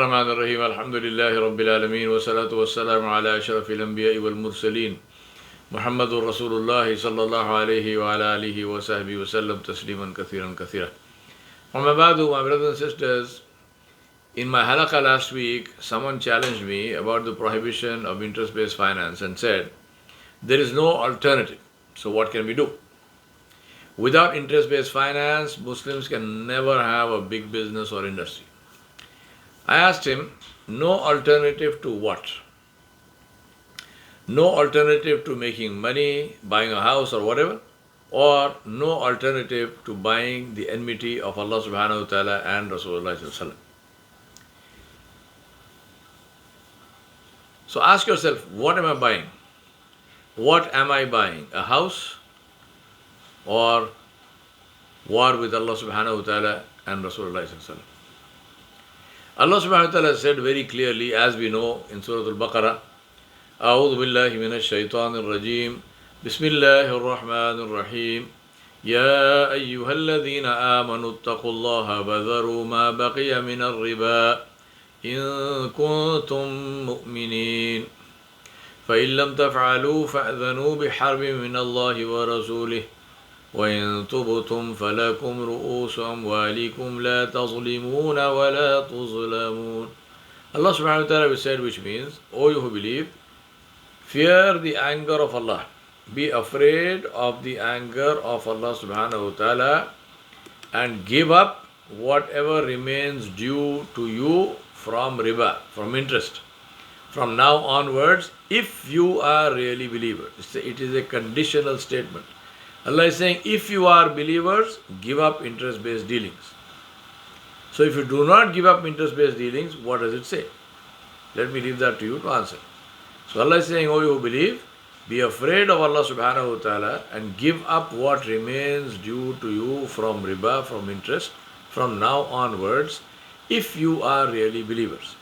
الرحمن الرحيم الحمد لله رب العالمين والصلاة والسلام على أشرف الأنبياء والمرسلين محمد رسول الله صلى الله عليه وعلى آله وصحبه وسلم تسليما كثيرا كثيرا. Amma ba'du, my brothers and sisters, in my halaqah last week, someone challenged me about the prohibition of interest-based finance and said, there is no alternative. So what can we do? Without interest-based finance, Muslims can never have a big business or industry. I asked him, no alternative to what? No alternative to making money, buying a house or whatever, or no alternative to buying the enmity of Allah subhanahu wa ta'ala and Rasulullah sallallahu alaihi wasallam. So ask yourself, what am I buying? What am I buying? A house or war with Allah subhanahu wa ta'ala and Rasulullah sallallahu alaihi wasallam? Allah subhanahu wa ta'ala said very clearly, as we know in Surah Al-Baqarah, أعوذ بالله من الشيطان الرجيم بسم الله الرحمن الرحيم يا أيها الذين آمنوا اتقوا الله وذروا ما بقي من الربا إن كنتم مؤمنين فإن لم تفعلوا فأذنوا بحرب من الله ورسوله وإن تبتم فلكم رؤوس أموالكم لا تظلمون ولا تظلمون. Allah subhanahu wa ta'ala said, which means, O you who believe, fear the anger of Allah. Be afraid of the anger of Allah subhanahu wa ta'ala and give up whatever remains due to you from riba, from interest. From now onwards, if you are really believers. It is a conditional statement. Allah is saying, if you are believers, give up interest-based dealings. So if you do not give up interest-based dealings, what does it say? Let me leave that to you to answer. So Allah is saying, O you who believe, be afraid of Allah subhanahu wa ta'ala and give up what remains due to you from riba, from interest, from now onwards, if you are really believers.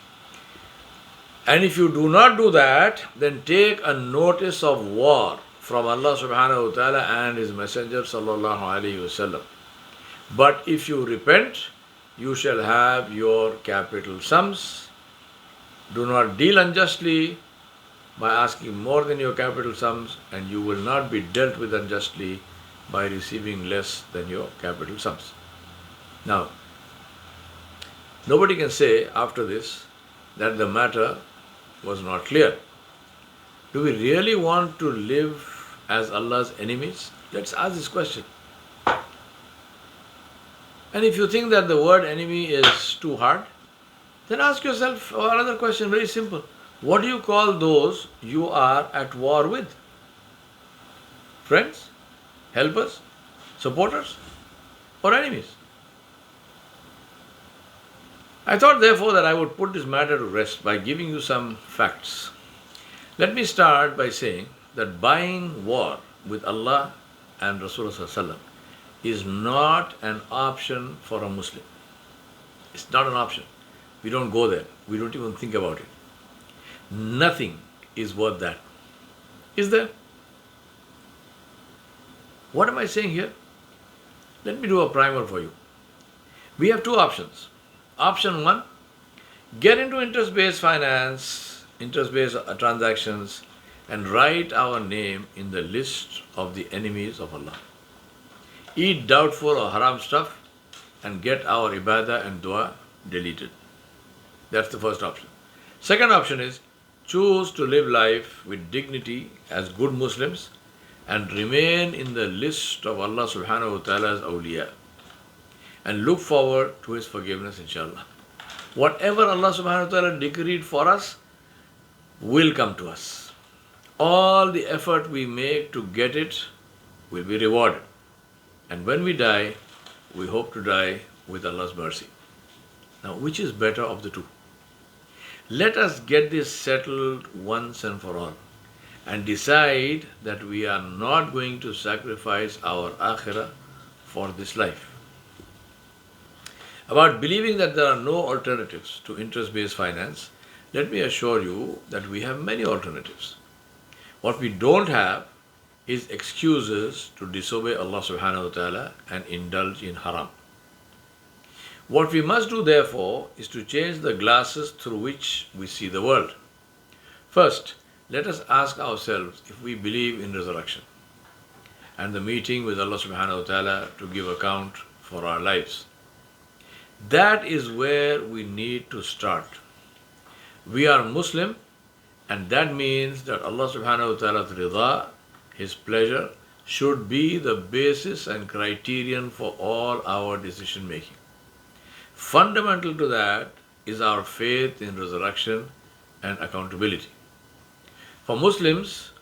And if you do not do that, then take a notice of war from Allah subhanahu wa ta'ala and His Messenger sallallahu alayhi wasallam. But if you repent, you shall have your capital sums. Do not deal unjustly by asking more than your capital sums, and you will not be dealt with unjustly by receiving less than your capital sums. Now, nobody can say after this that the matter was not clear. Do we really want to live as Allah's enemies? Let's ask this question. And if you think that the word enemy is too hard, then ask yourself another question, very simple. What do you call those you are at war with? Friends? Helpers? Supporters? Or enemies? I thought therefore that I would put this matter to rest by giving you some facts. Let me start by saying that buying war with Allah and Rasulullah is not an option for a Muslim. It's not an option. We don't go there. We don't even think about it. Nothing is worth that. Is there? What am I saying here? Let me do a primer for you. We have two options. Option one, get into interest-based finance, interest-based transactions, and write our name in the list of the enemies of Allah. Eat doubtful or haram stuff and get our ibadah and dua deleted. That's the first option. Second option is choose to live life with dignity as good Muslims and remain in the list of Allah subhanahu wa ta'ala's awliya and look forward to His forgiveness, inshallah. Whatever Allah subhanahu wa ta'ala decreed for us will come to us. All the effort we make to get it will be rewarded. And when we die, we hope to die with Allah's mercy. Now, which is better of the two? Let us get this settled once and for all and decide that we are not going to sacrifice our akhirah for this life. About believing that there are no alternatives to interest-based finance, let me assure you that we have many alternatives. What we don't have is excuses to disobey Allah subhanahu wa ta'ala and indulge in haram. What we must do, therefore, is to change the glasses through which we see the world. First, let us ask ourselves if we believe in resurrection and the meeting with Allah subhanahu wa ta'ala to give account for our lives. That is where we need to start. We are Muslim, and that means that Allah subhanahu wa ta'ala's rida, His pleasure, should be the basis and criterion for all our decision making. Fundamental to that is our faith in resurrection and accountability. For Muslims,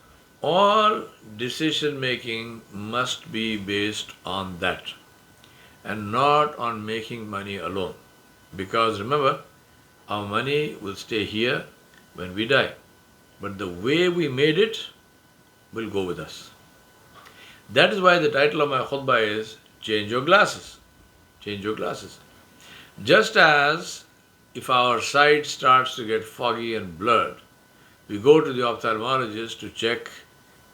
all decision making must be based on that and not on making money alone. Because remember, our money will stay here when we die, but the way we made it will go with us. That is why the title of my khutbah is Change Your Glasses. Change your glasses. Just as if our sight starts to get foggy and blurred, we go to the ophthalmologist to check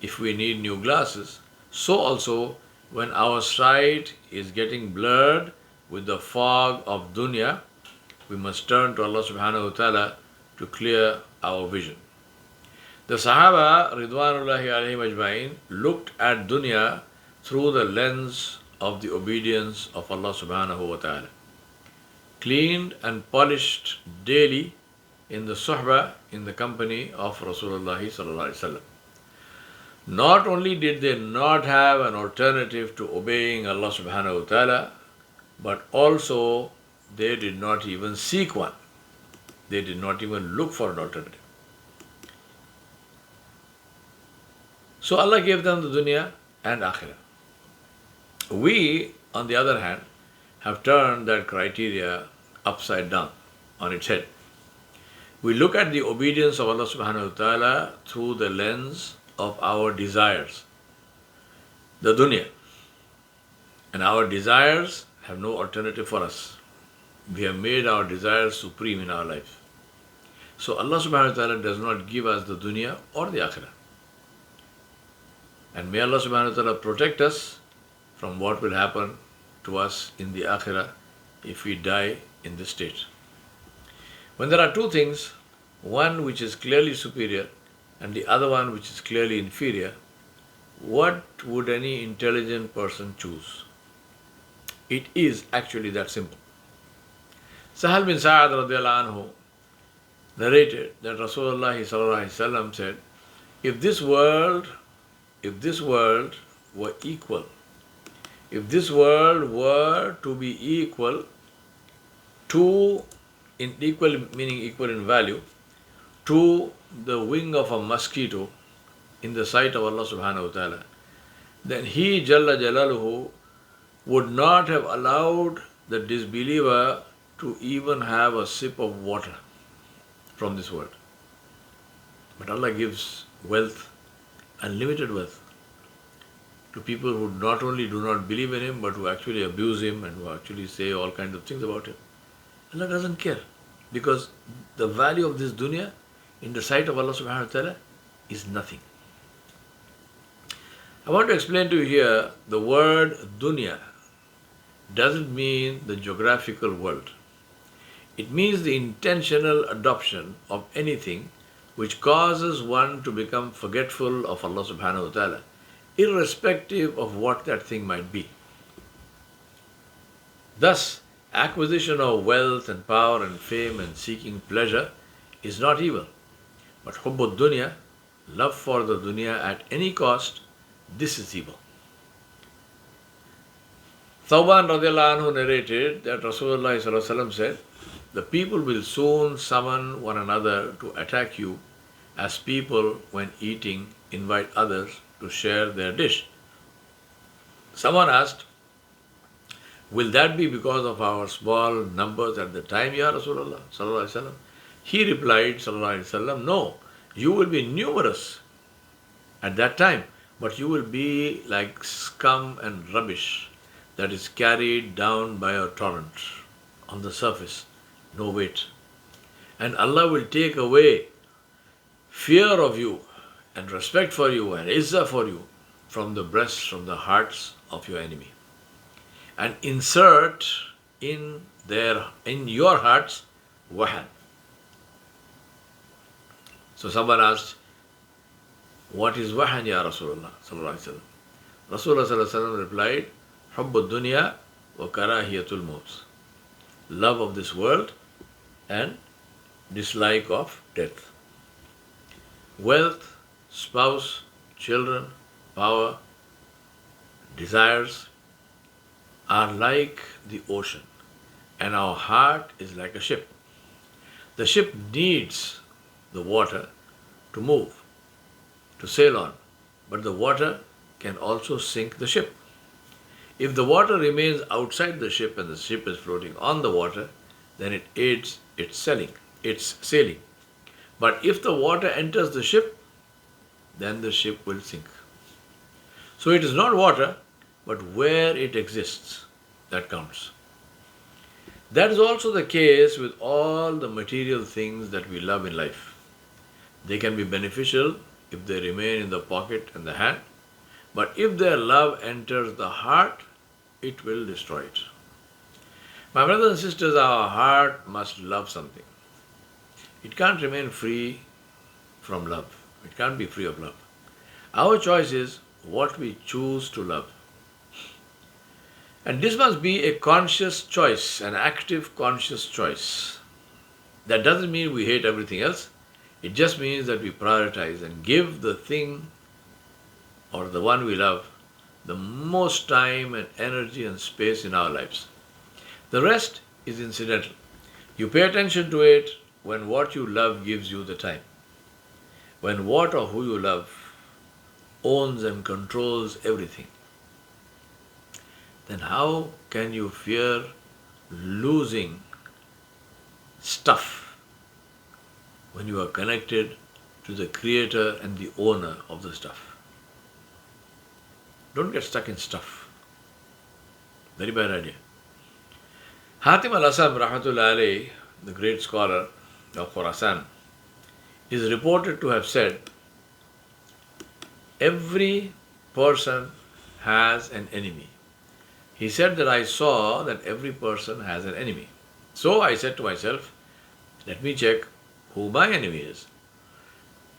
if we need new glasses, so also when our sight is getting blurred with the fog of dunya, we must turn to Allah subhanahu wa ta'ala to clear our vision. The Sahaba, Ridwanullahi alayhim ajma'in, looked at dunya through the lens of the obedience of Allah subhanahu wa ta'ala, cleaned and polished daily in the suhbah, in the company of Rasulullah sallallahu alaihi wasallam. Not only did they not have an alternative to obeying Allah subhanahu wa ta'ala, but also they did not even seek one. They did not even look for an alternative. So Allah gave them the dunya and akhirah. We, on the other hand, have turned that criteria upside down, on its head. We look at the obedience of Allah subhanahu wa ta'ala through the lens of our desires, the dunya. And our desires have no alternative for us. We have made our desires supreme in our life. So Allah subhanahu wa ta'ala does not give us the dunya or the akhirah. And may Allah subhanahu wa ta'ala protect us from what will happen to us in the akhirah if we die in this state. When there are two things, one which is clearly superior and the other one which is clearly inferior, what would any intelligent person choose? It is actually that simple. Sahal bin Sa'ad radiallahu anhu narrated that Rasulullah sallallahu alaihi wasallam said, if this world were equal, if this world were to be equal to, equal meaning equal in value, to the wing of a mosquito in the sight of Allah subhanahu wa ta'ala, then He Jalla Jalaluhu would not have allowed the disbeliever to even have a sip of water from this world. But Allah gives wealth, unlimited wealth, to people who not only do not believe in Him, but who actually abuse Him and who actually say all kinds of things about Him. Allah doesn't care, because the value of this dunya in the sight of Allah subhanahu wa ta'ala is nothing. I want to explain to you here, the word dunya doesn't mean the geographical world. It means the intentional adoption of anything which causes one to become forgetful of Allah subhanahu wa ta'ala, irrespective of what that thing might be. Thus, acquisition of wealth and power and fame and seeking pleasure is not evil. But hubbud dunya, love for the dunya at any cost, this is evil. Thawban radiallahu anhu narrated that Rasulullah sallallahu alaihi wasallam said, the people will soon summon one another to attack you, as people when eating invite others to share their dish. Someone asked, will that be because of our small numbers at the time, Ya Rasulullah sallallahu alaihi wasallam? He replied sallallahu alaihi wasallam, no, you will be numerous at that time, but you will be like scum and rubbish that is carried down by a torrent on the surface, no weight. And Allah will take away fear of you and respect for you and izzah for you from the breasts, from the hearts of your enemy, and insert in there in your hearts wahan. So someone asked, what is wahan ya Rasulullah sallallahu alaihi wasallam? Rasulullah sallallahu alaihi wasallam replied, Hubbu dunya wa karahiyatul maut. Love of this world and dislike of death. Wealth, spouse, children, power, desires are like the ocean, and our heart is like a ship. The ship needs the water to move, to sail on, but the water can also sink the ship. If the water remains outside the ship and the ship is floating on the water, then it aids its sailing. But if the water enters the ship, then the ship will sink. So it is not water, but where it exists that counts. That is also the case with all the material things that we love in life. They can be beneficial if they remain in the pocket and the hand, but if their love enters the heart, it will destroy it. My brothers and sisters, our heart must love something. It can't remain free from love. It can't be free of love. Our choice is what we choose to love. And this must be a conscious choice, an active conscious choice. That doesn't mean we hate everything else. It just means that we prioritize and give the thing or the one we love the most time and energy and space in our lives. The rest is incidental. You pay attention to it when what you love gives you the time. When what or who you love owns and controls everything, then how can you fear losing stuff when you are connected to the creator and the owner of the stuff? Don't get stuck in stuff. Very bad idea. Hatim al-Asam, rahmatullahi alayhi, the great scholar of Khorasan, is reported to have said, every person has an enemy. He said that I saw that every person has an enemy. So I said to myself, let me check who my enemy is.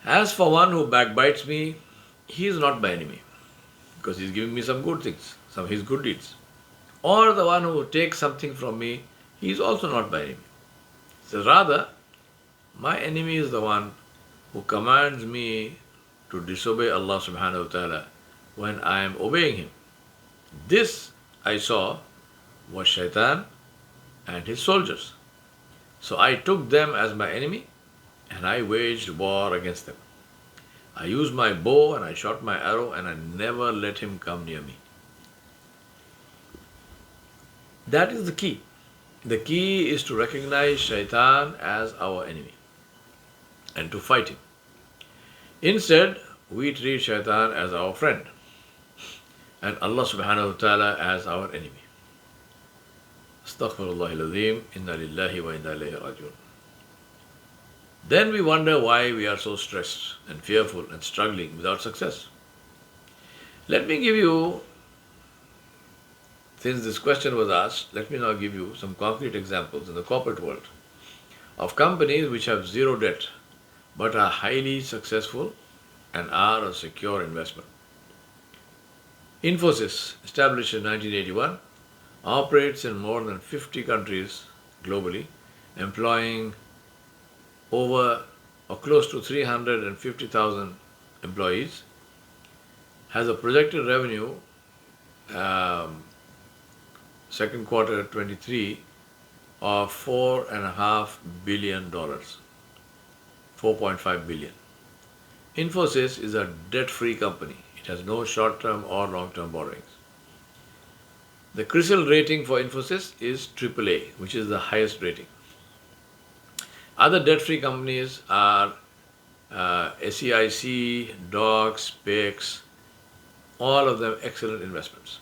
As for one who backbites me, he is not my enemy, because he is giving me some good things, some of his good deeds. Or the one who takes something from me, he is also not my enemy. So rather, my enemy is the one who commands me to disobey Allah subhanahu wa ta'ala when I am obeying him. This I saw was Shaitan and his soldiers. So I took them as my enemy and I waged war against them. I used my bow and I shot my arrow and I never let him come near me. That is the key. The key is to recognize Shaitan as our enemy and to fight him. Instead, we treat Shaitan as our friend and Allah subhanahu wa ta'ala as our enemy. Astaghfirullahil azim, inna lillahi wa inna ilayhi rajiun. Then we wonder why we are so stressed and fearful and struggling without success. Let me give you, since this question was asked, let me now give you some concrete examples in the corporate world of companies which have zero debt but are highly successful and are a secure investment. Infosys, established in 1981, operates in more than 50 countries globally, employing over or close to 350,000 employees, has a projected revenue second quarter 23 of $4.5 billion, 4.5 billion. Infosys is a debt-free company. It has no short-term or long-term borrowings. The CRISIL rating for Infosys is AAA, which is the highest rating. Other debt-free companies are SEIC, DOCS, PEX, all of them excellent investments.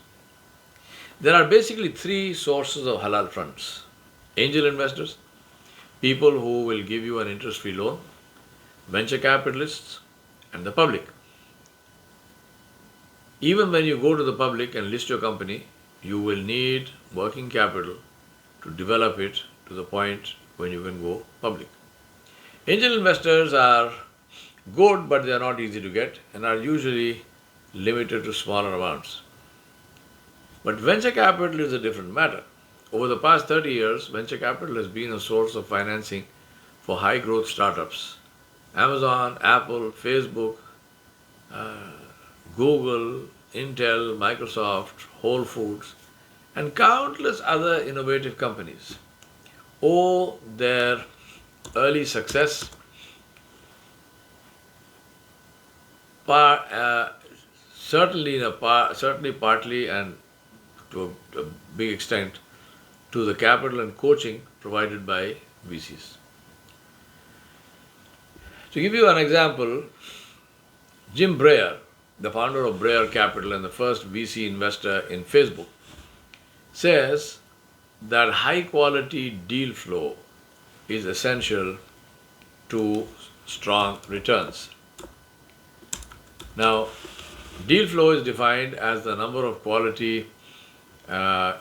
There are basically three sources of halal funds: angel investors, people who will give you an interest-free loan, venture capitalists, and the public. Even when you go to the public and list your company, you will need working capital to develop it to the point when you can go public. Angel investors are good, but they are not easy to get and are usually limited to smaller amounts. But venture capital is a different matter. Over the past 30 years, venture capital has been a source of financing for high growth startups. Amazon, Apple, Facebook, Google, Intel, Microsoft, Whole Foods, and countless other innovative companies owe their early success certainly partly and to a big extent to the capital and coaching provided by VCs. To give you an example, Jim Breyer, the founder of Breyer Capital and the first VC investor in Facebook, says that high quality deal flow is essential to strong returns. Now, deal flow is defined as the number of quality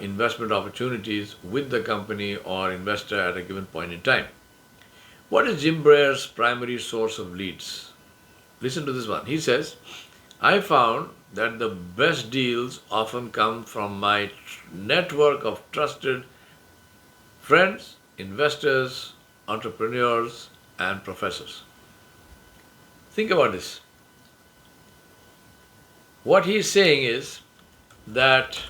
investment opportunities with the company or investor at a given point in time. What is Jim Breyer's primary source of leads? Listen to this one. He says, I found that the best deals often come from my network of trusted friends, investors, entrepreneurs, and professors. Think about this. What he is saying is that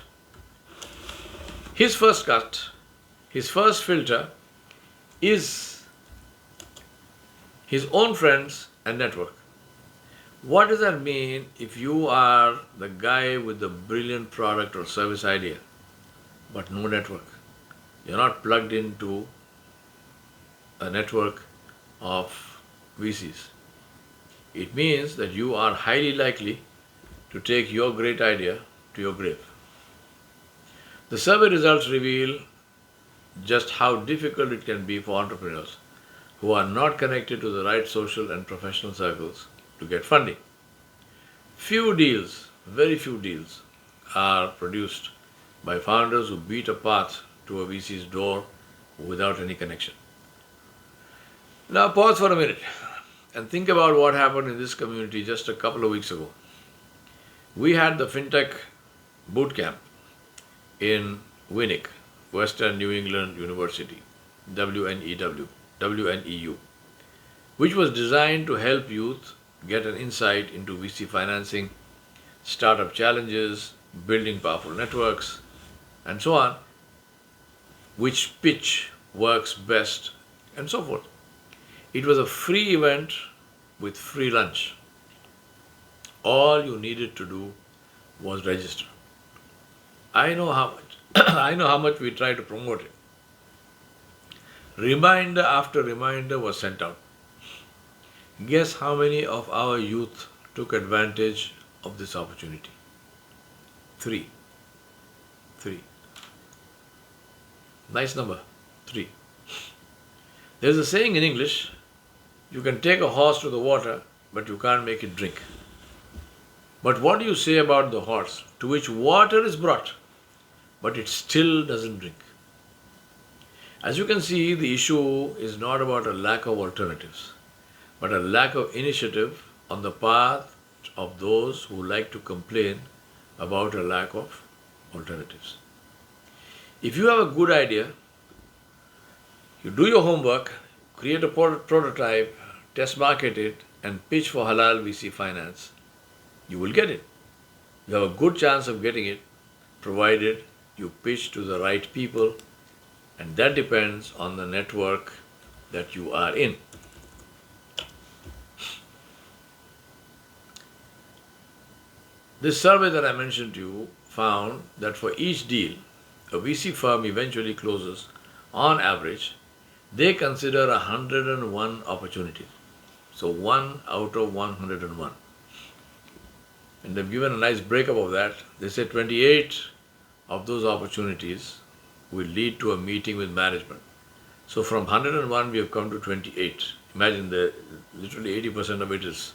his first cut, his first filter is his own friends and network. What does that mean if you are the guy with the brilliant product or service idea, but no network? You're not plugged into a network of VCs. It means that you are highly likely to take your great idea to your grave. The survey results reveal just how difficult it can be for entrepreneurs who are not connected to the right social and professional circles to get funding. Few deals, very few deals, are produced by founders who beat a path to a VC's door without any connection. Now pause for a minute and think about what happened in this community just a couple of weeks ago. We had the FinTech boot camp in WNEC, Western New England University, WNEU, which was designed to help youth get an insight into VC financing, startup challenges, building powerful networks, and so on, which pitch works best, and so forth. It was a free event with free lunch. All you needed to do was register. I know how much. I know how much we try to promote it. Reminder after reminder was sent out. Guess how many of our youth took advantage of this opportunity? Three. Nice number. 3. There's a saying in English, you can take a horse to the water, but you can't make it drink. But what do you say about the horse to which water is brought, but it still doesn't drink? As you can see, the issue is not about a lack of alternatives, but a lack of initiative on the part of those who like to complain about a lack of alternatives. If you have a good idea, you do your homework, create a prototype, test market it, and pitch for halal VC finance, you will get it. You have a good chance of getting it, provided you pitch to the right people, and that depends on the network that you are in. This survey that I mentioned to you found that for each deal a VC firm eventually closes, on average, they consider 101 opportunities. So 1 out of 101. And they've given a nice breakup of that. They say 28 of those opportunities will lead to a meeting with management. So from 101 we have come to 28. Imagine that literally 80% of it is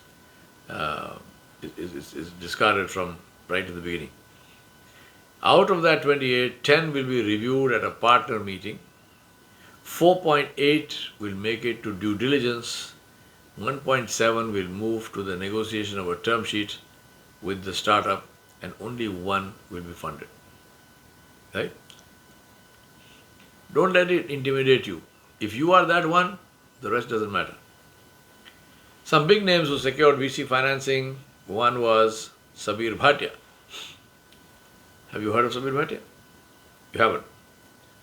discarded from right at the beginning. Out of that 28, 10 will be reviewed at a partner meeting. 4.8 will make it to due diligence. 1.7 will move to the negotiation of a term sheet with the startup, and only one will be funded. Right? Don't let it intimidate you. If you are that one, the rest doesn't matter. Some big names who secured VC financing. One was Sabir Bhatia. Have you heard of Sabir Bhatia? You haven't.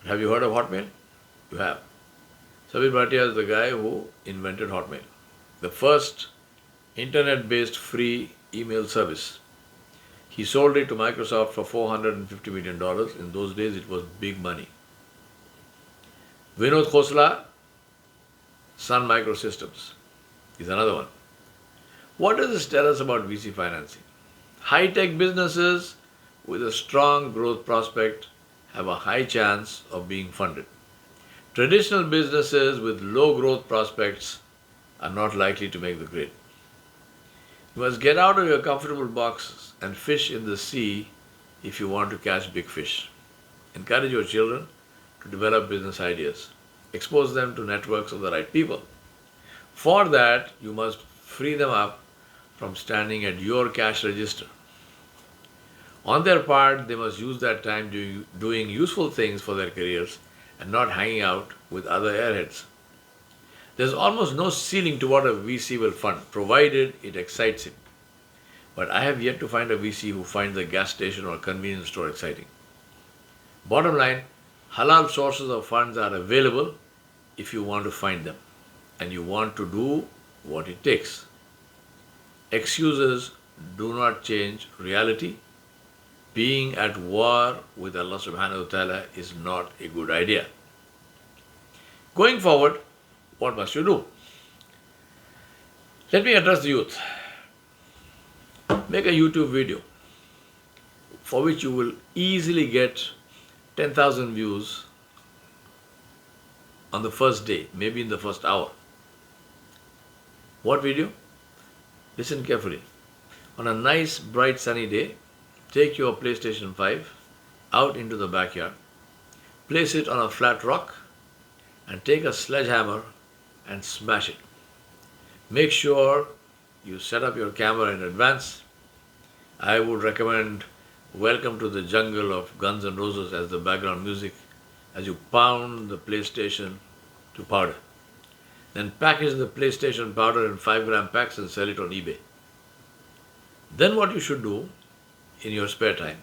Have you heard of Hotmail? You have. Sabir Bhatia is the guy who invented Hotmail, the first internet-based free email service. He sold it to Microsoft for $450 million. In those days, it was big money. Vinod Khosla, Sun Microsystems, is another one. What does this tell us about VC financing? High-tech businesses with a strong growth prospect have a high chance of being funded. Traditional businesses with low growth prospects are not likely to make the grade. You must get out of your comfortable boxes and fish in the sea if you want to catch big fish. Encourage your children to develop business ideas. Expose them to networks of the right people. For that, you must free them up from standing at your cash register. On their part, they must use that time doing useful things for their careers and not hanging out with other airheads. There's almost no ceiling to what a VC will fund, provided it excites him. But I have yet to find a VC who finds a gas station or convenience store exciting. Bottom line, halal sources of funds are available if you want to find them and you want to do what it takes. Excuses do not change reality. Being at war with Allah subhanahu wa ta'ala is not a good idea. Going forward, what must you do? Let me address the youth. Make a YouTube video for which you will easily get 10,000 views on the first day, maybe in the first hour. What video? Listen carefully. On a nice, bright, sunny day, take your PlayStation 5 out into the backyard, place it on a flat rock, and take a sledgehammer and smash it. Make sure you set up your camera in advance. I would recommend Welcome to the Jungle of Guns N' Roses as the background music as you pound the PlayStation to powder. Then package the PlayStation powder in 5-gram packs and sell it on eBay. Then what you should do in your spare time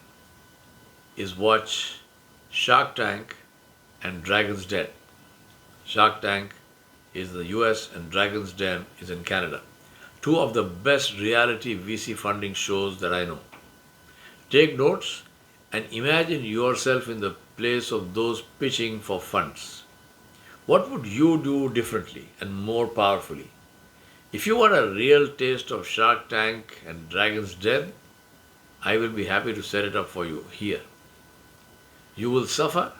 is watch Shark Tank and Dragon's Den. Shark Tank is the US and Dragon's Den is in Canada. Two of the best reality VC funding shows that I know. Take notes and imagine yourself in the place of those pitching for funds. What would you do differently and more powerfully? If you want a real taste of Shark Tank and Dragon's Den, I will be happy to set it up for you here. You will suffer,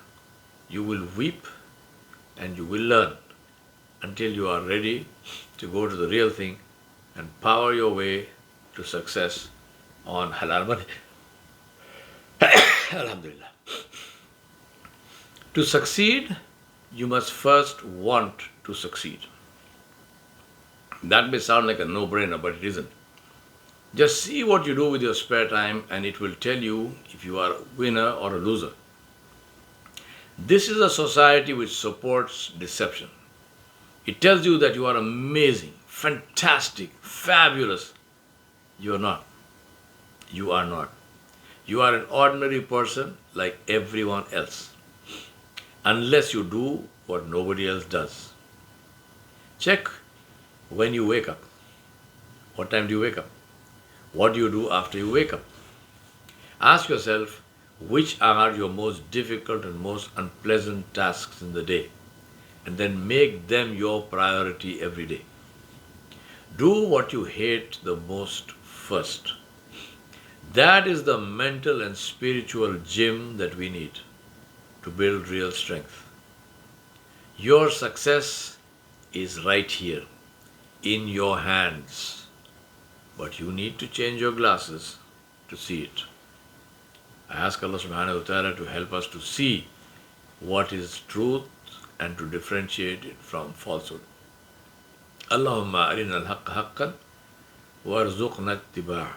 you will weep, and you will learn until you are ready to go to the real thing and power your way to success on halal money. Alhamdulillah. To succeed, you must first want to succeed. That may sound like a no-brainer, but it isn't. Just see what you do with your spare time and it will tell you if you are a winner or a loser. This is a society which supports deception. It tells you that you are amazing, fantastic, fabulous. You are not. You are not. You are an ordinary person like everyone else, unless you do what nobody else does. Check when you wake up. What time do you wake up? What do you do after you wake up? Ask yourself which are your most difficult and most unpleasant tasks in the day, and then make them your priority every day. Do what you hate the most first. That is the mental and spiritual gym that we need to build real strength. Your success is right here, in your hands. But you need to change your glasses to see it. I ask Allah subhanahu wa ta'ala to help us to see what is truth and to differentiate it from falsehood. Allahumma arina al-haqqa haqqan warzuqna ittiba'ah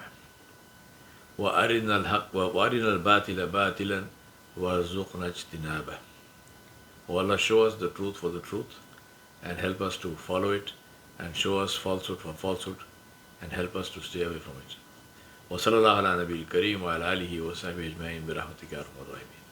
wa arina al-batila batilan warzuqna ijtinabah. O Allah, show us the truth for the truth and help us to follow it, and show us falsehood for falsehood and help us to stay away from it. وصلى الله على نبي الكريم وعلى آله وصحبه أجمعين برحمتك يا أرحم الراحمين.